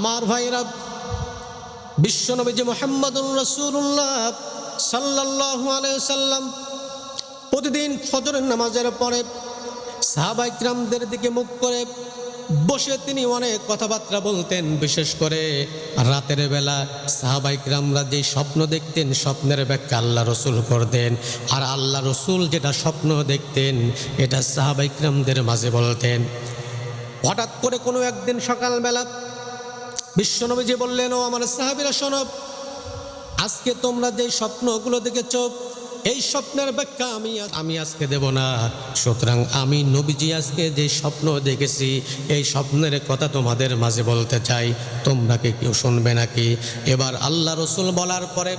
আমার ভাইরা, বিশ্বনবী মুহাম্মদুর রাসূলুল্লাহ সাল্লাল্লাহু আলাইহি ওয়াসাল্লাম প্রতিদিন ফজরের নামাজের পরে সাহাবায়ে কিরামদের দিকে মুখ করে বসে তিনি অনেক কথাবার্তা বলতেন। বিশেষ করে রাতের বেলা সাহাবায়ে কিরামরা যে স্বপ্ন দেখতেন, স্বপ্নের ব্যাখ্যা আল্লাহ রসুল করতেন। আর আল্লাহ রসুল যেটা স্বপ্ন দেখতেন এটা সাহাবায়ে কিরামদের মাঝে বলতেন। হঠাৎ করে কোনো একদিন সকালবেলা বিশ্বনবীজি বললেন, ও আমার সাহাবীরা শোনো, আজকে তোমরা যে স্বপ্নগুলো দেখেছ এই স্বপ্নের ব্যাখ্যা আমি আজকে দেব না। সুতরাং আমি নবীজি আজকে যে স্বপ্ন দেখেছি এই স্বপ্নের কথা তোমাদের মাঝে বলতে চাই, তোমরা কি কেউ শুনবে নাকি? এবার আল্লাহ রসুল বলার পরে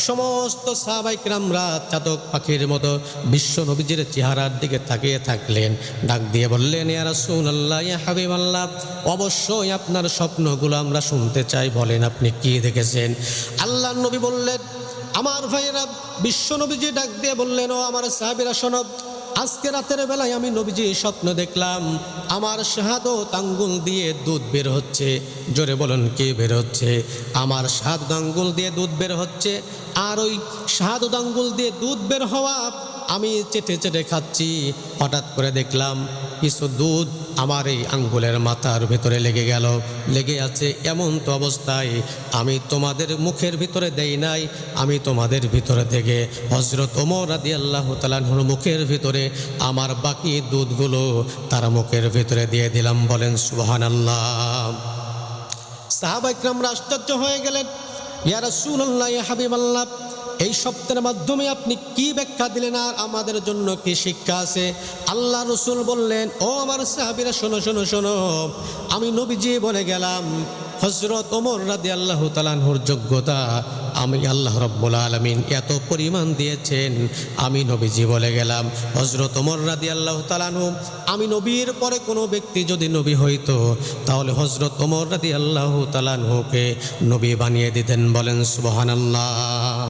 সমস্ত সাহাবায়ে কিরামরা চাতক পাখির মতো বিশ্ব নবীজির চেহারার দিকে তাকিয়ে থাকলেন। ডাক দিয়ে বললেন, ইয়া রাসূলুল্লাহ, ইয়া হাবিবাল্লাহ, অবশ্যই আপনার স্বপ্নগুলো আমরা শুনতে চাই, বলেন আপনি কি দেখেছেন? আল্লাহর নবী বললেন, আমার ভাইয়েরা, বিশ্ব নবীজি ডাক দিয়ে বললেন, ও আমার সাহাবীরা শোনো, আজকে রাতের বেলায় আমি নবীজি স্বপ্ন দেখলাম আমার শাহাদত আঙ্গুল দিয়ে দুধ বের হচ্ছে। জোরে বলুন, কে বের হচ্ছে? আমার শাহাদত আঙ্গুল দিয়ে দুধ বের হচ্ছে। আর ওই শাহাদত আঙ্গুল দিয়ে দুধ বের হওয়া আমি চেটে চেটে খাচ্ছি। হঠাৎ করে দেখলাম কিছু দুধ আমার এই আঙ্গুলের মাথার ভিতরে লেগে আছে। এমন তো অবস্থায় আমি তোমাদের মুখের ভিতরে দেই নাই, আমি তোমাদের ভিতরে থেকে হযরত ওমর রাদিয়াল্লাহু তাআলা আনহুর মুখের ভিতরে আমার বাকি দুধগুলো তার মুখের ভিতরে দিয়ে দিলাম। বলেন সুবহানাল্লাহ। সাহাবায়ে কিরামরা আশ্চর্য হয়ে গেলেন, ইয়া রাসূলুল্লাহ, ইয়া হাবিবাল্লাহ, এই শব্দের মাধ্যমে আপনি কি ব্যাখ্যা দিলেন আর আমাদের জন্য কি শিক্ষা আছে? আল্লাহ রসুল বললেন, ও আমার সাহাবীরা শোনো শোনো শোনো, আমি নবীজি বলে গেলাম হযরত ওমর রাদিয়াল্লাহু তাআলা আনহুর যোগ্যতা আমি আল্লাহ রাব্বুল আলামিন এত পরিমাণ দিয়েছেন। আমি নবীজি বলে গেলাম হযরত ওমর রাদিয়াল্লাহু তাআলা আনহু, আমি নবীর পরে কোনো ব্যক্তি যদি নবী হইতো তাহলে হযরত ওমর রাদিয়াল্লাহু তাআলা আনহুকে নবী বানিয়ে দিতেন। বলেন সুবহানাল্লাহ।